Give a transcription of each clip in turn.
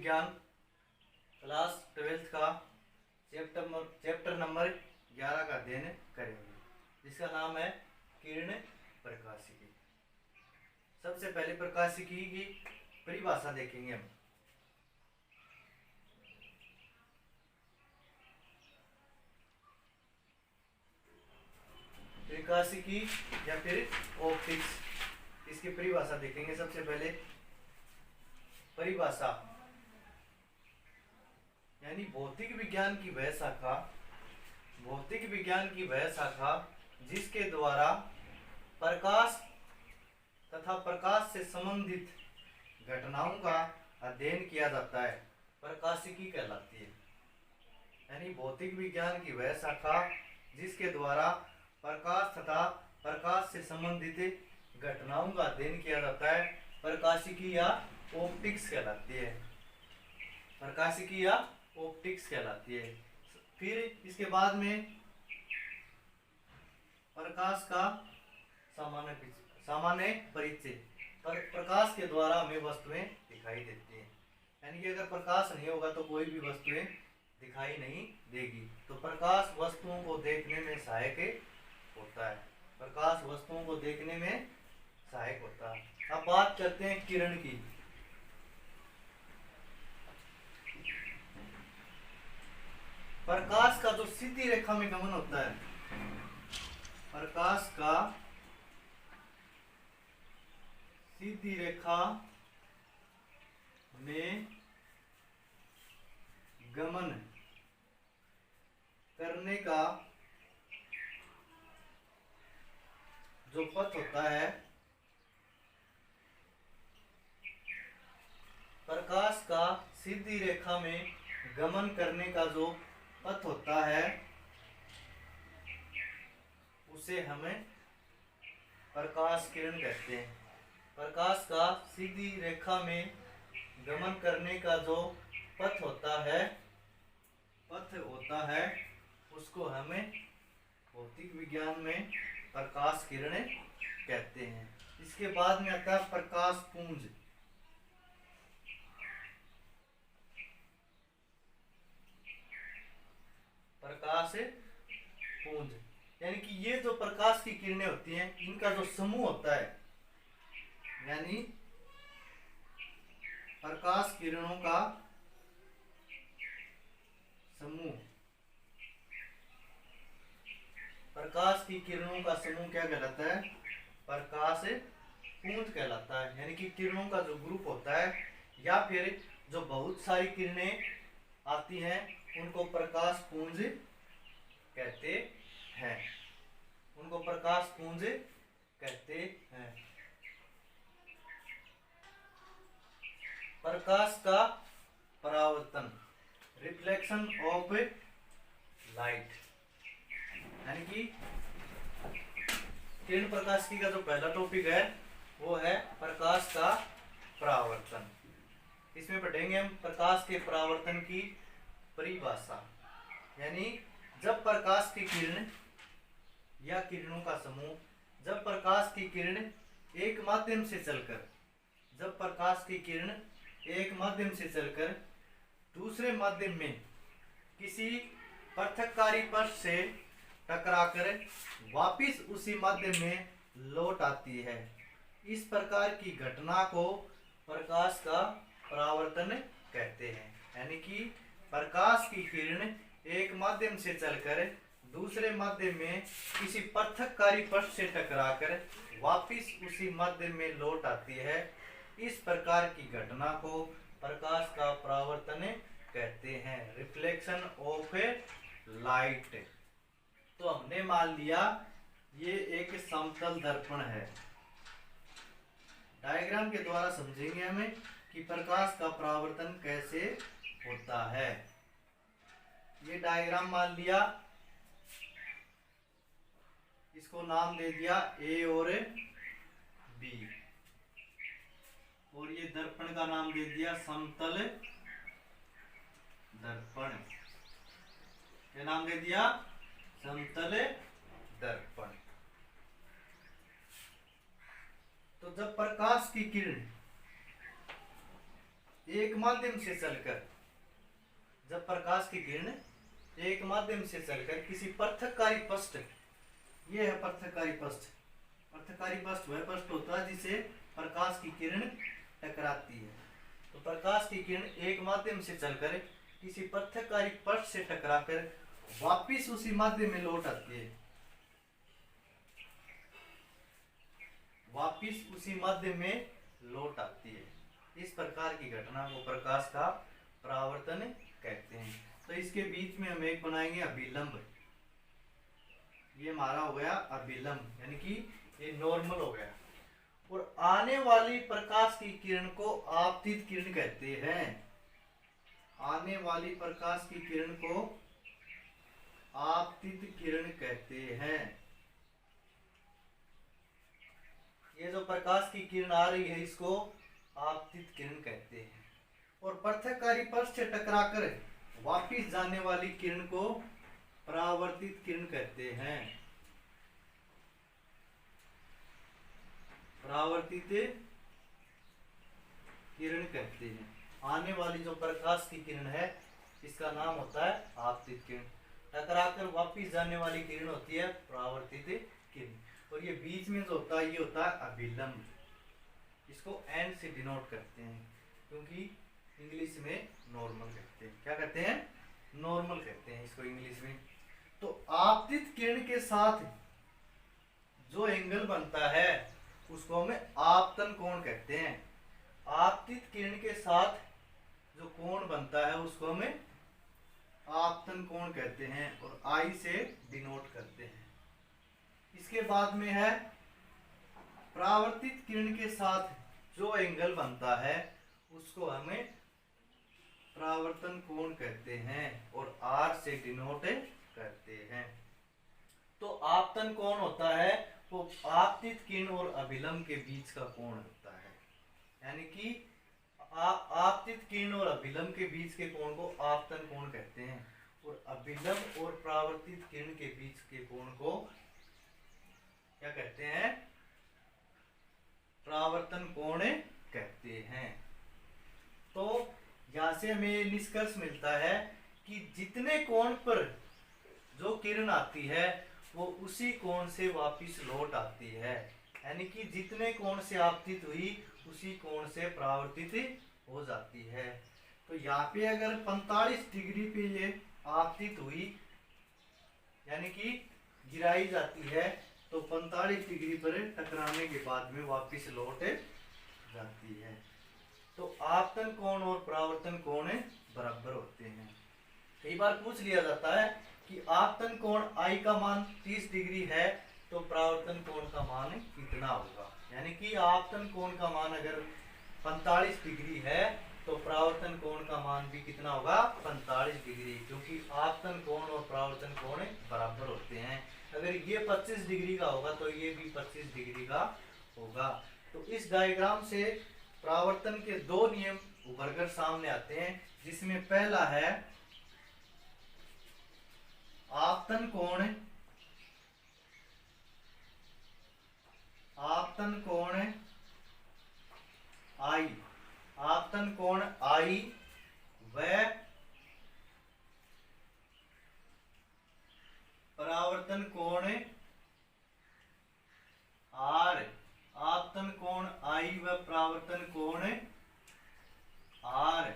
विज्ञान class 12th का chapter number 11 का अध्ययन करेंगे, जिसका नाम है किरण प्रकाशिकी। सबसे पहले प्रकाशिकी की परिभाषा देखेंगे हम। प्रकाशिकी या फिर ऑप्टिक्स, इसकी परिभाषा देखेंगे। सबसे पहले परिभाषा यानी भौतिक विज्ञान की वह शाखा जिसके द्वारा प्रकाश तथा प्रकाश से संबंधित घटनाओं का अध्ययन किया जाता है, प्रकाशिकी कहलाती है। यानी भौतिक विज्ञान की वह शाखा जिसके द्वारा प्रकाश तथा प्रकाश से संबंधित घटनाओं का अध्ययन किया जाता है, प्रकाशिकी या ऑप्टिक्स कहलाती है। प्रकाशिकी या ऑप्टिक्स कहलाती है। फिर इसके बाद में प्रकाश का सामान्य परिचय। प्रकाश के द्वारा हमें वस्तुएं दिखाई देती हैं। यानी कि अगर प्रकाश नहीं होगा तो कोई भी वस्तुएं दिखाई नहीं देगी। तो प्रकाश वस्तुओं को देखने में सहायक होता है। प्रकाश वस्तुओं को देखने में सहायक होता है। अब बात करते हैं किरण की। प्रकाश का जो सीधी रेखा में गमन होता है, प्रकाश का सीधी रेखा में गमन करने का जो पथ होता है, प्रकाश का सीधी रेखा में गमन करने का जो पथ होता है, उसे हमें प्रकाश किरण कहते हैं। प्रकाश का सीधी रेखा में गमन करने का जो पथ होता है उसको हमें भौतिक विज्ञान में प्रकाश किरण कहते हैं। इसके बाद में आता है प्रकाश पुंज। प्रकाश पुंज यानी कि ये जो प्रकाश की किरणें होती हैं, इनका जो समूह होता है, यानी प्रकाश किरणों का समूह, प्रकाश की किरणों का समूह क्या कहलाता है? प्रकाश पुंज कहलाता है। यानी कि किरणों का जो ग्रुप होता है या फिर जो बहुत सारी किरणें आती हैं, उनको प्रकाश पुंज कहते हैं। उनको प्रकाश पुंज कहते हैं। प्रकाश का परावर्तन, रिफ्लेक्शन ऑफ लाइट, यानी कि किरण प्रकाशिकी का जो पहला टॉपिक है वो है प्रकाश का परावर्तन। इसमें पढ़ेंगे हम प्रकाश के परावर्तन की परिभाषा। यानी जब प्रकाश की किरण या किरणों का समूह, जब प्रकाश की किरण एक माध्यम से चलकर दूसरे माध्यम में किसी पृथककारी पथ से टकराकर वापिस उसी माध्यम में लौट आती है, इस प्रकार की घटना को प्रकाश का परावर्तन कहते हैं। यानी कि प्रकाश की किरण एक माध्यम से चलकर दूसरे माध्यम में किसी पृथककारी पथ से टकराकर वापिस उसी माध्यम में लौट आती है, इस प्रकार की घटना को प्रकाश का परावर्तन कहते हैं, रिफ्लेक्शन ऑफ लाइट। तो हमने मान लिया ये एक समतल दर्पण है। डायग्राम के द्वारा समझेंगे हमें कि प्रकाश का परावर्तन कैसे होता है। ये डायग्राम मान लिया, इसको नाम दे दिया ए और बी, और ये दर्पण का नाम दे दिया समतल दर्पण। क्या नाम दे दिया? समतल दर्पण। तो जब प्रकाश की किरण एक माध्यम से चलकर, जब प्रकाश की किरण एक माध्यम से चलकर किसी पृथककारी पृष्ठ, ये है पृथककारी पृष्ठ। पृथककारी पृष्ठ वह पृष्ठ होता है जिसे प्रकाश की किरण टकराती है। तो प्रकाश की किरण एक माध्यम से चलकर किसी पृथककारी पृष्ठ से टकराकर वापिस उसी माध्यम में लौट आती है, वापिस उसी माध्यम में लौट आती है। इस प्रकार की घटना को प्रकाश का परावर्तन कहते हैं। तो इसके बीच में हम एक बनाएंगे अभिलंब। ये हमारा हो गया अभिलंब, यानी कि ये नॉर्मल हो गया। और आने वाली प्रकाश की किरण को आपतित किरण कहते हैं। आने वाली प्रकाश की किरण को आपतित किरण कहते हैं। ये जो प्रकाश की किरण आ रही है इसको आपतित किरण कहते हैं। और पृथककारी पृष्ठ से टकराकर वापिस जाने वाली किरण को परावर्तित किरण कहते हैं। परावर्तित किरण कहते हैं। आने वाली जो प्रकाश की किरण है इसका नाम होता है आपतित किरण। टकराकर वापिस जाने वाली किरण होती है परावर्तित किरण। और ये बीच में जो होता है ये होता है अभिलंब। इसको एंड से डिनोट करते हैं क्योंकि इंग्लिश में नॉर्मल कहते हैं। क्या कहते हैं? नॉर्मल कहते हैं इसको इंग्लिश में। तो आपतित किरण के साथ जो एंगल बनता है उसको हमें आपतन कोण कहते हैं। आपतित किरण के साथ जो कोण बनता है उसको हमें आपतन कोण कहते हैं और आई से डिनोट करते हैं। इसके बाद में है परावर्तित किरण के साथ जो एंगल बनता है उसको हमें परावर्तन कोण कहते हैं और आर से डिनोट करते हैं। तो आपतन कोण होता है वो आपतित किरण और अभिलंब के बीच का कोण होता है, यानी कि आपतित किरण और अभिलंब के बीच के कोण को आपतन कोण कहते हैं और अभिलंब और परावर्तित किरण के बीच के कोण को क्या कहते हैं? परावर्तन कोण कहते हैं। तो यहां से हमें निष्कर्ष मिलता है कि जितने कोण पर जो किरण आती है वो उसी कोण से वापिस लौट आती है, यानी कि जितने कोण से आपतित हुई उसी कोण से परावर्तित हो जाती है। तो यहाँ पे अगर 45 डिग्री पे ये आपतित हुई यानी कि गिराई जाती है तो 45 डिग्री पर टकराने के बाद में वापिस लौट जाती है। तो आपतन कोण और परावर्तन कोण बराबर होते हैं। कई बार पूछ लिया जाता है कि आपतन कोण आई का मान 30 डिग्री है तो परावर्तन कोण का मान कितना होगा, यानी कि आपतन कोण का मान अगर 45 डिग्री है तो परावर्तन कोण का मान भी कितना होगा? 45 डिग्री, क्योंकि आपतन कोण और परावर्तन कोण बराबर होते हैं। अगर ये 25 डिग्री का होगा तो ये भी 25 डिग्री का होगा। तो इस डायग्राम से परावर्तन के दो नियम उभरकर सामने आते हैं, जिसमें पहला है आपतन कोण आई, आपतन कोण आई व परावर्तन कोण आर। आपतन कोण आई व परावर्तन कोण आर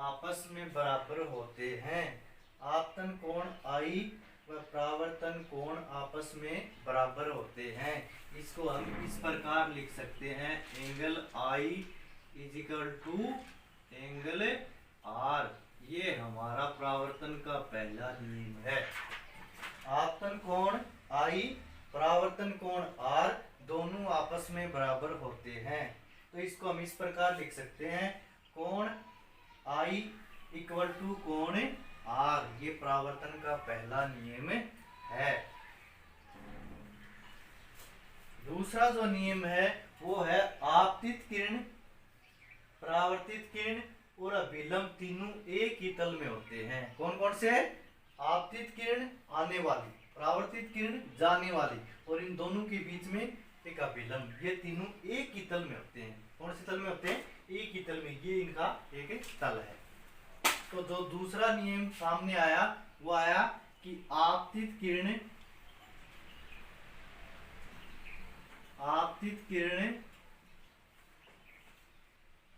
आपस में बराबर होते हैं। आपतन कोण आई व परावर्तन कोण आपस में बराबर होते हैं। इसको हम इस प्रकार लिख सकते हैं, angle I is equal to angle R. ये हमारा परावर्तन का पहला नियम है। आपतन कोण आई परावर्तन कोण आर दोनों आपस में बराबर होते हैं। तो इसको हम इस प्रकार लिख सकते हैं, कोण आई इक्वल टू कोण आर। ये परावर्तन का पहला नियम है। दूसरा जो नियम है वो है आपतित किरण, परावर्तित किरण और अभिलंब तीनों एक ही तल में होते हैं। कौन कौन से? आपतित किरण आने वाली, परावर्तित किरण जाने वाली और इन दोनों के बीच में एक अभिलंब। ये तीनों एक ही तल में होते हैं। कौन से तल में होते हैं? एक ही तल में, ये इनका एक तल है। तो जो दूसरा नियम सामने आया वो आया कि आपतित किरणें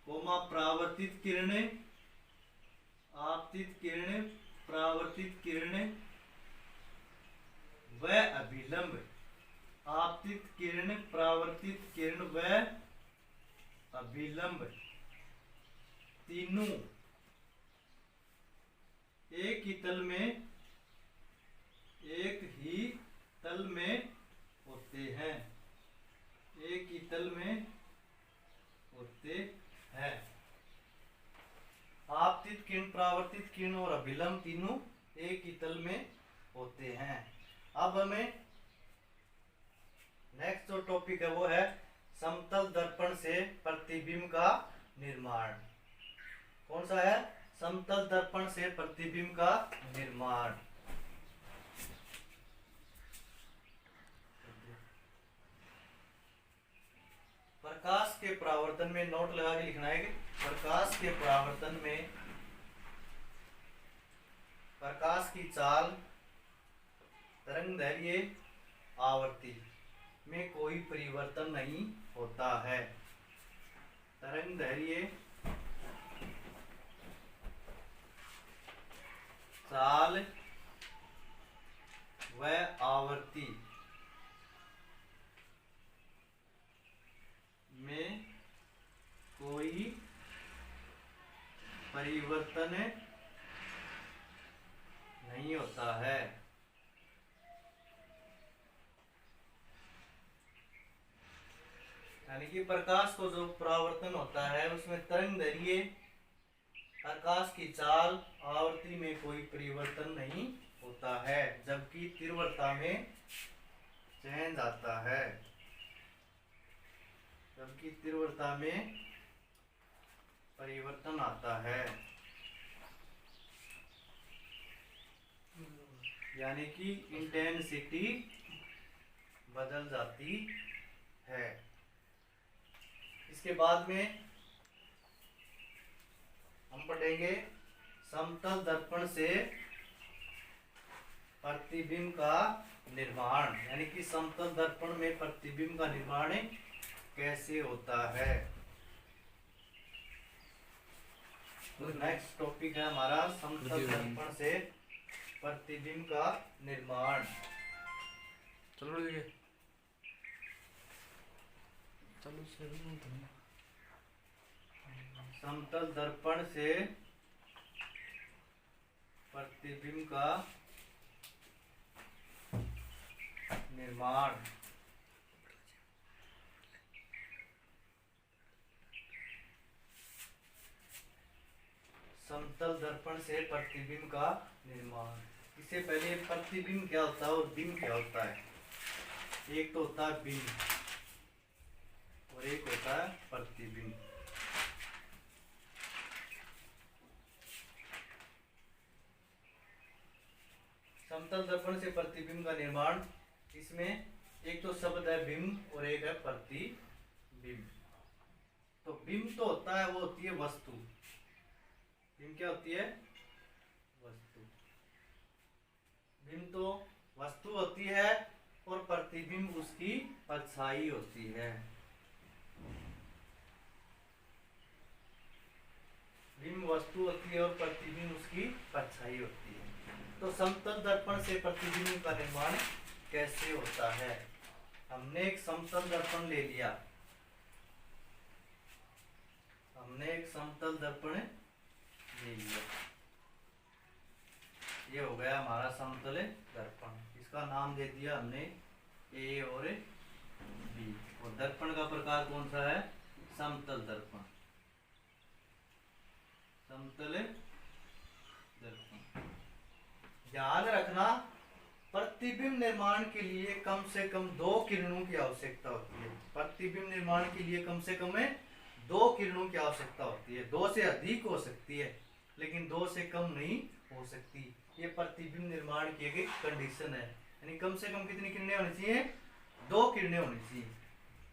कोमा परावर्तित किरणें, आपतित किरणें, परावर्तित किरणें व अभिलंब, आपतित किरण, परावर्तित किरण व अभिलंब तीनों एक ही तल में होते हैं, एक ही तल में होते हैं। आपतित किरण, परावर्तित किरण और अभिलंब तीनों एक ही तल में होते हैं। अब हमें नेक्स्ट जो टॉपिक है वो है समतल दर्पण से प्रतिबिंब का निर्माण। कौन सा है? समतल दर्पण से प्रतिबिंब का निर्माण। प्रकाश के परावर्तन में, नोट लगा के लिखना है कि प्रकाश के परावर्तन में प्रकाश की चाल, तरंगदैर्घ्य, आवर्ती में कोई परिवर्तन नहीं होता है। तरंगदैर्घ्य, चाल व आवर्ती में कोई परिवर्तन नहीं होता है। यानी कि प्रकाश को जो परावर्तन होता है उसमें तरंगदैर्घ्य, प्रकाश की चाल, आवर्ती में कोई परिवर्तन नहीं होता है, जबकि तीव्रता में चेंज आता है, जबकि तीव्रता में परिवर्तन आता है। यानी कि इंटेंसिटी बदल जाती है। इसके बाद में हम पढ़ेंगे समतल दर्पण से प्रतिबिंब का निर्माण, यानी कि समतल दर्पण में प्रतिबिंब का निर्माण कैसे होता है। तो नेक्स्ट टॉपिक है हमारा समतल दर्पण से प्रतिबिंब का निर्माण। चलो देखिए, चलो समतल दर्पण से प्रतिबिंब का निर्माण। समतल दर्पण से प्रतिबिंब का निर्माण। इससे पहले प्रतिबिंब क्या होता है और बिंब क्या होता है। एक तो होता है बिंब और एक होता है प्रतिबिंब। समतल दर्पण से प्रतिबिंब का निर्माण, इसमें एक तो शब्द है बिंब और एक है प्रतिबिंब। तो बिंब तो होता है, वो होती है वस्तु। बिंब क्या होती है? वस्तु। बिंब तो वस्तु होती है और प्रतिबिंब उसकी परछाई होती है। बिंब वस्तु होती है और प्रतिबिंब उसकी परछाई होती है। तो समतल दर्पण से प्रतिबिंब का निर्माण कैसे होता है। हमने एक समतल दर्पण ले लिया, हमने एक समतल दर्पण ले लिया, ये हो गया हमारा समतल दर्पण। इसका नाम दे दिया हमने ए और बी। और दर्पण का प्रकार कौन सा है? समतल दर्पण। समतल दर्पण। ध्यान रखना, प्रतिबिंब निर्माण के लिए कम से कम 2 किरणों की आवश्यकता होती है। प्रतिबिंब निर्माण के लिए कम से कम 2 किरणों की आवश्यकता होती है। 2 से अधिक हो सकती है लेकिन 2 से कम नहीं हो सकती। ये प्रतिबिंब निर्माण की एक कंडीशन है। यानी कम से कम कितनी किरणें होनी चाहिए? 2 किरणें होनी चाहिए।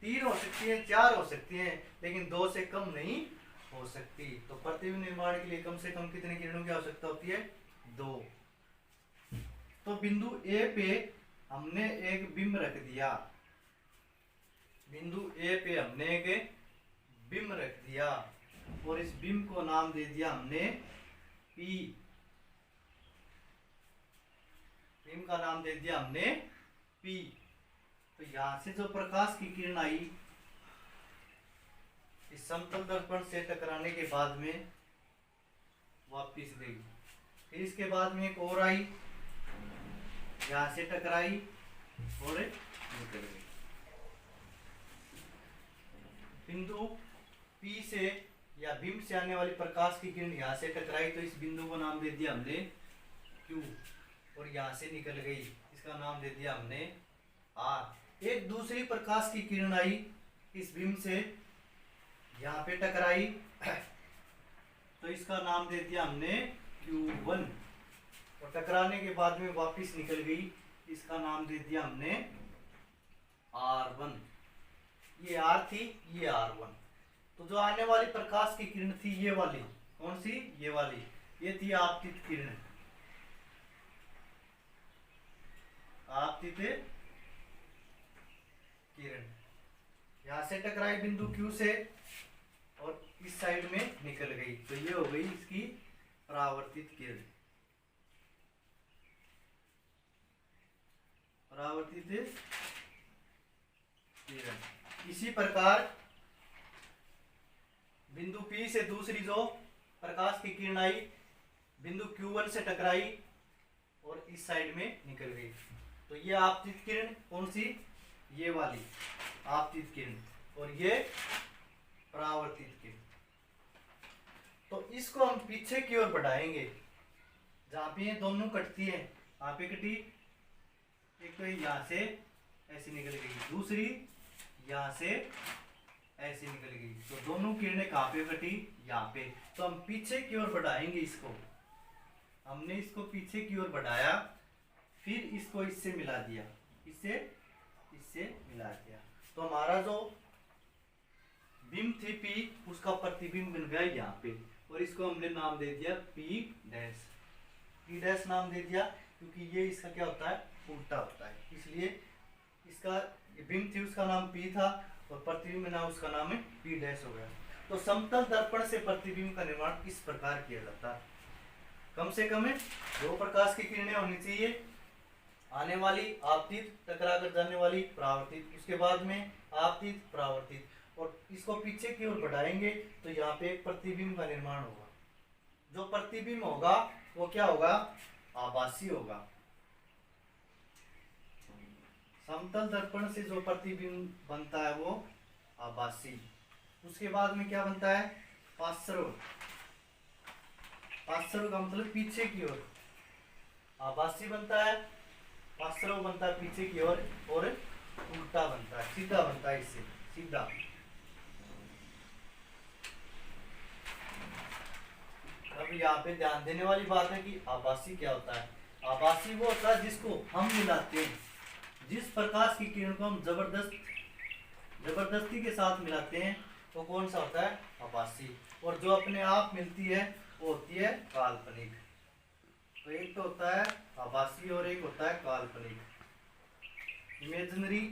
3 हो सकती हैं, 4 हो सकती हैं, लेकिन 2 से कम नहीं हो सकती। तो प्रतिबिंब निर्माण के लिए कम से कम कितने किरणों की आवश्यकता होती है? 2। तो बिंदु ए पे हमने एक बिंब रख दिया, बिंदु ए पे हमने एक बिंब रख दिया और इस बिंब को नाम दे दिया हमने P। बिंब का नाम दे दिया हमने P। तो यहां से जो प्रकाश की किरण आई इस समतल दर्पण से टकराने के बाद में वापिस गई, फिर इसके बाद में एक और आई, यहां से टकराई और निकल गई। बिंदु P से या बिंब से आने वाली प्रकाश की किरण यहां से टकराई तो इस बिंदु को नाम दे दिया हमने Q और यहां से निकल गई, इसका नाम दे दिया हमने R। एक दूसरी प्रकाश की किरण आई इस बिंब से, यहाँ पे टकराई तो इसका नाम दे दिया हमने Q1 और टकराने के बाद में वापस निकल गई, इसका नाम दे दिया हमने R1। ये R थी, ये R1। तो जो आने वाली प्रकाश की किरण थी ये वाली, कौन सी? ये वाली, ये थी आपतित किरण। आपतित किरण यहां से टकराई बिंदु Q से और इस साइड में निकल गई, तो ये हो गई इसकी परावर्तित किरण। परावर्तित किरण। इसी प्रकार बिंदु P से दूसरी जो प्रकाश की किरण आई बिंदु Q1 से टकराई और इस साइड में निकल गई, तो ये आपतित किरण कौन सी? ये वाली आपतित किरण और ये परावर्तित किरण। तो इसको हम पीछे की ओर बढ़ाएंगे, जहां पे ये दोनों कटती है, यहाँ पे कटी, एक तो यहां से ऐसी निकल गई, दूसरी यहां से ऐसी निकल गई, तो दोनों किरणें कहाँ पे कटी? यहाँ पे। तो हम पीछे की ओर बढ़ाएंगे इसको, हमने इसको पीछे की ओर बढ़ाया, फिर इसको इससे मिला दिया, इससे मिला दिया, तो हमारा जो बिंब थी P उसका प्रतिबिंब बन गया यहाँ पे और इसको हमने नाम दे दिया P डैश। P डैश नाम दे दिया क्योंकि ये इसका क्या होता है? उल्टा होता है, इसलिए इसका बिंब थी उसका नाम P था और प्रतिबिंब ना उसका नाम है P डैश हो गया। तो समतल दर्पण से प्रतिबिंब का निर्माण इस प्रकार किया जाता है। कम से कम 2 प्रकाश की किरणें होनी चाहिए, आने वाली आपतित, टकरा कर जाने वाली परावर्तित, उसके बाद में आपतित परावर्तित, और इसको पीछे की ओर बढ़ाएंगे तो यहाँ पे एक प्रतिबिंब का निर्माण होगा। जो प्रतिबिंब होगा वो क्या होगा? आभासी होगा। समतल दर्पण से जो प्रतिबिंब बनता है वो आभासी। उसके बाद में क्या बनता है? पार्श्व। पार्श्व का मतलब पीछे की ओर, आभासी बनता है, पार्श्व बनता है पीछे की ओर और उल्टा बनता है, सीधा बनता है, इससे सीधा। अब यहाँ पे ध्यान देने वाली बात है कि आभासी क्या होता है। आभासी वो होता है जिसको हम मिलाते हैं, जिस प्रकाश की किरण को हम जबरदस्ती के साथ मिलाते हैं वो कौन सा होता है? आभासी। और जो अपने आप मिलती है वो होती है काल्पनिक। तो एक तो होता है आभासी और एक होता है काल्पनिक, imaginary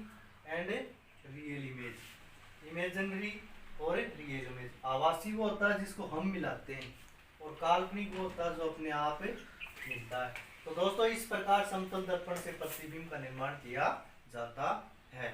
and real image. Imaginary और रियल इमेज। आभासी वो होता है जिसको हम मिलाते हैं और काल्पनिक वो होता है जो अपने आप मिलता है। तो दोस्तों इस प्रकार समतल दर्पण से प्रतिबिंब का निर्माण किया जाता है।